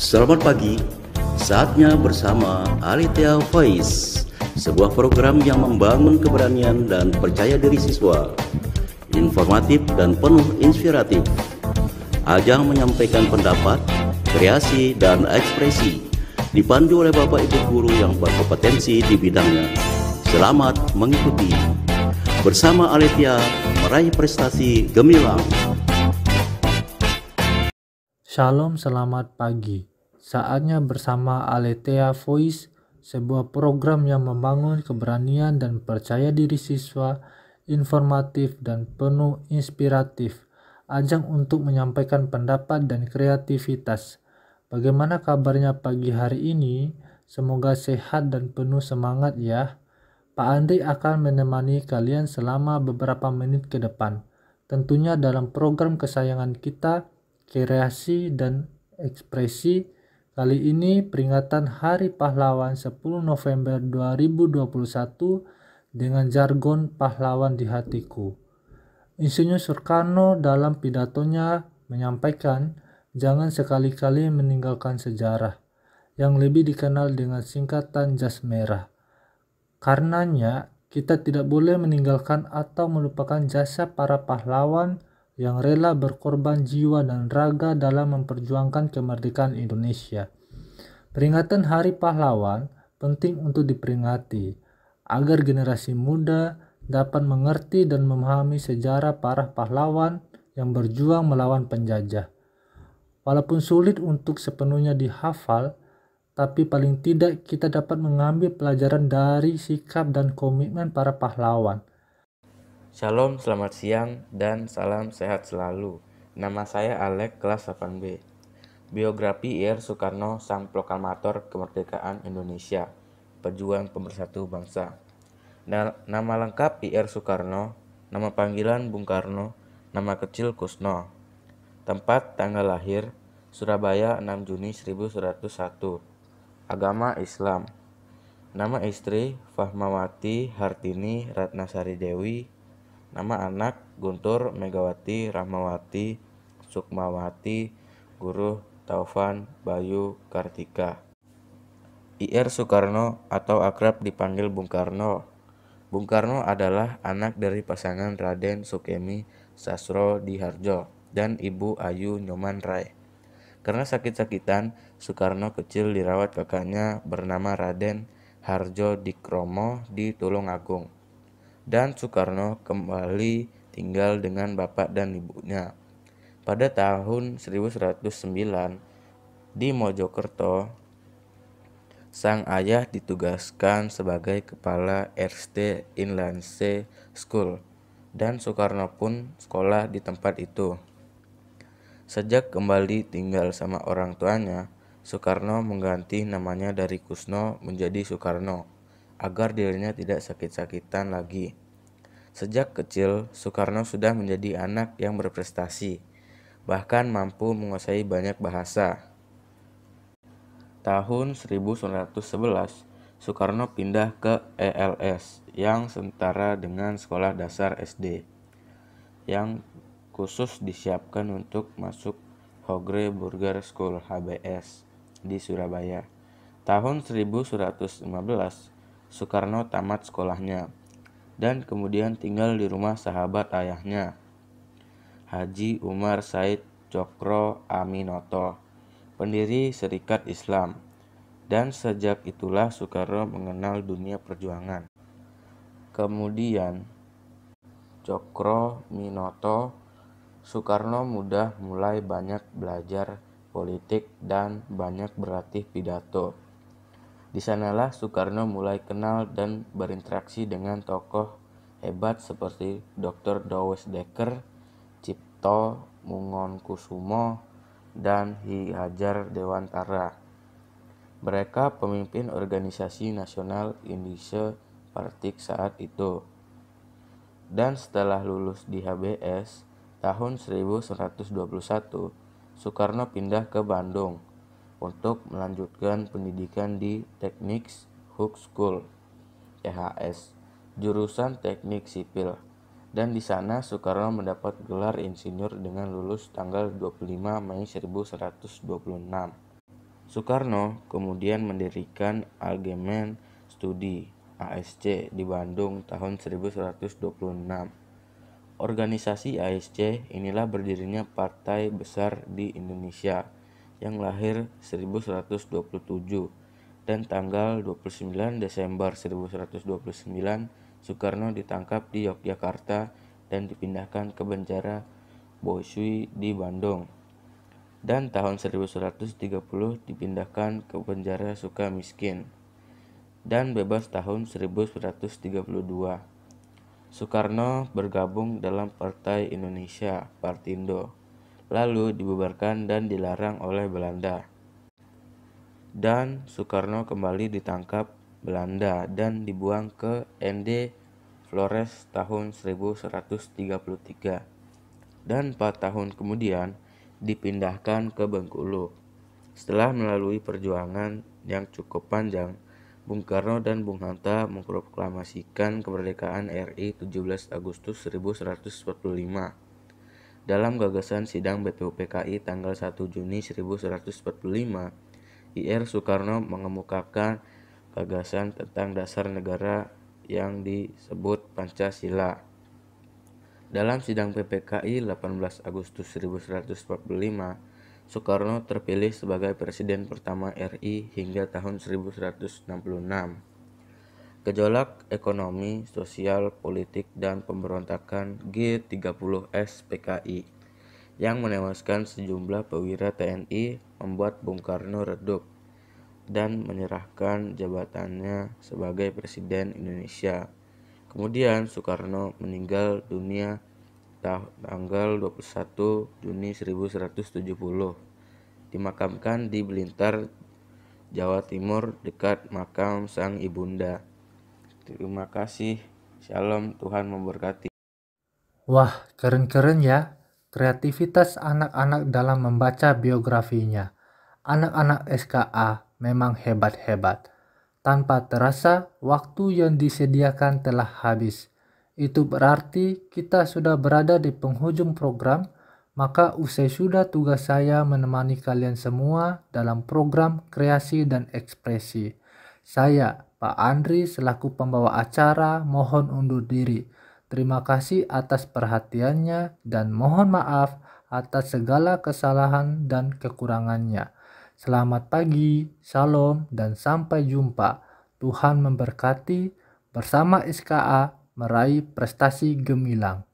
Selamat pagi, saatnya bersama Alethea Voice, sebuah program yang membangun keberanian dan percaya diri siswa, informatif dan penuh inspiratif. Ajang menyampaikan pendapat, kreasi, dan ekspresi, dipandu oleh Bapak Ibu Guru yang berkompetensi di bidangnya. Selamat mengikuti. Bersama Alethea, meraih prestasi gemilang. Shalom, selamat pagi. Saatnya bersama Alethea Voice, sebuah program yang membangun keberanian dan percaya diri siswa, informatif dan penuh inspiratif. Ajang untuk menyampaikan pendapat dan kreativitas. Bagaimana kabarnya pagi hari ini? Semoga sehat dan penuh semangat ya. Pak Andri akan menemani kalian selama beberapa menit ke depan. Tentunya dalam program kesayangan kita, kreasi dan ekspresi. Kali ini peringatan Hari Pahlawan 10 November 2021 dengan jargon pahlawan di hatiku. Insinyur Soekarno dalam pidatonya menyampaikan, jangan sekali-kali meninggalkan sejarah, yang lebih dikenal dengan singkatan Jas Merah. Karenanya, kita tidak boleh meninggalkan atau melupakan jasa para pahlawan yang rela berkorban jiwa dan raga dalam memperjuangkan kemerdekaan Indonesia. Peringatan Hari Pahlawan penting untuk diperingati, agar generasi muda dapat mengerti dan memahami sejarah para pahlawan yang berjuang melawan penjajah. Walaupun sulit untuk sepenuhnya dihafal, tapi paling tidak kita dapat mengambil pelajaran dari sikap dan komitmen para pahlawan. Shalom, selamat siang, dan salam sehat selalu. Nama saya Alek, kelas 8B. Biografi Ir Soekarno, sang proklamator kemerdekaan Indonesia, pejuang pemersatu bangsa. Nama lengkap Ir Soekarno, nama panggilan Bung Karno, nama kecil Kusno. Tempat tanggal lahir, Surabaya 6 Juni 1101. Agama Islam. Nama istri Fahmawati Hartini Ratnasari Dewi. Nama anak Guntur Megawati Rahmawati Sukmawati Guruh Taufan Bayu Kartika. Ir Soekarno atau akrab dipanggil Bung Karno. Bung Karno adalah anak dari pasangan Raden Sukemi Sasrodihardjo dan Ibu Ayu Nyoman Rai. Karena sakit-sakitan, Soekarno kecil dirawat kakaknya bernama Raden Hardjodikromo di Tulungagung. Dan Soekarno kembali tinggal dengan bapak dan ibunya. Pada tahun 1109 di Mojokerto, sang ayah ditugaskan sebagai kepala Eerste Inlandse School dan Soekarno pun sekolah di tempat itu. Sejak kembali tinggal sama orang tuanya, Soekarno mengganti namanya dari Kusno menjadi Soekarno, agar dirinya tidak sakit-sakitan lagi. Sejak kecil, Soekarno sudah menjadi anak yang berprestasi, bahkan mampu menguasai banyak bahasa. Tahun 1911, Soekarno pindah ke ELS yang setara dengan Sekolah Dasar SD, yang khusus disiapkan untuk masuk Hogre Burger School HBS di Surabaya. Tahun 1115, Soekarno tamat sekolahnya dan kemudian tinggal di rumah sahabat ayahnya, Haji Umar Said Cokro Aminoto, pendiri Serikat Islam, dan sejak itulah Soekarno mengenal dunia perjuangan. Kemudian Cokro Minoto, Soekarno mudah mulai banyak belajar politik dan banyak berlatih pidato. Di sanalah Soekarno mulai kenal dan berinteraksi dengan tokoh hebat seperti Dr. Douwes Dekker, Cipto Mangunkusumo, dan Ki Hajar Dewantara. Mereka pemimpin organisasi nasional Indische Partij saat itu. Dan setelah lulus di HBS tahun 1921, Soekarno pindah ke Bandung untuk melanjutkan pendidikan di Teknik Hoek School (THS), jurusan Teknik Sipil. Dan di sana Soekarno mendapat gelar insinyur dengan lulus tanggal 25 Mei 1126. Soekarno kemudian mendirikan Algemeen Studi (ASC) di Bandung tahun 1926. Organisasi ASC inilah berdirinya partai besar di Indonesia yang lahir 1127 dan tanggal 29 Desember 1129 Soekarno ditangkap di Yogyakarta dan dipindahkan ke penjara Bosui di Bandung. Dan tahun 1130 dipindahkan ke penjara Sukamiskin dan bebas tahun 1132. Soekarno bergabung dalam Partai Indonesia Partindo, lalu dibubarkan dan dilarang oleh Belanda. Dan Soekarno kembali ditangkap Belanda dan dibuang ke ND Flores tahun 1133. Dan 4 tahun kemudian dipindahkan ke Bengkulu. Setelah melalui perjuangan yang cukup panjang, Bung Karno dan Bung Hatta memproklamasikan kemerdekaan RI 17 Agustus 1145. Dalam gagasan sidang BPUPKI tanggal 1 Juni 1145, Ir Soekarno mengemukakan gagasan tentang dasar negara yang disebut Pancasila. Dalam sidang PPKI 18 Agustus 1145, Soekarno terpilih sebagai Presiden pertama RI hingga tahun 1166. Gejolak ekonomi, sosial, politik, dan pemberontakan G30S PKI yang menewaskan sejumlah perwira TNI membuat Bung Karno redup dan menyerahkan jabatannya sebagai Presiden Indonesia. Kemudian Soekarno meninggal dunia tanggal 21 Juni 1170, dimakamkan di Blitar, Jawa Timur dekat makam sang ibunda. Terima kasih. Shalom, Tuhan memberkati. Wah, keren-keren ya kreativitas anak-anak dalam membaca biografinya. Anak-anak SKA memang hebat-hebat. Tanpa terasa, waktu yang disediakan telah habis. Itu berarti kita sudah berada di penghujung program, maka usai sudah tugas saya menemani kalian semua dalam program kreasi dan ekspresi. Saya, Pak Andri, selaku pembawa acara, mohon undur diri. Terima kasih atas perhatiannya dan mohon maaf atas segala kesalahan dan kekurangannya. Selamat pagi, salam, dan sampai jumpa. Tuhan memberkati. Bersama SKA meraih prestasi gemilang.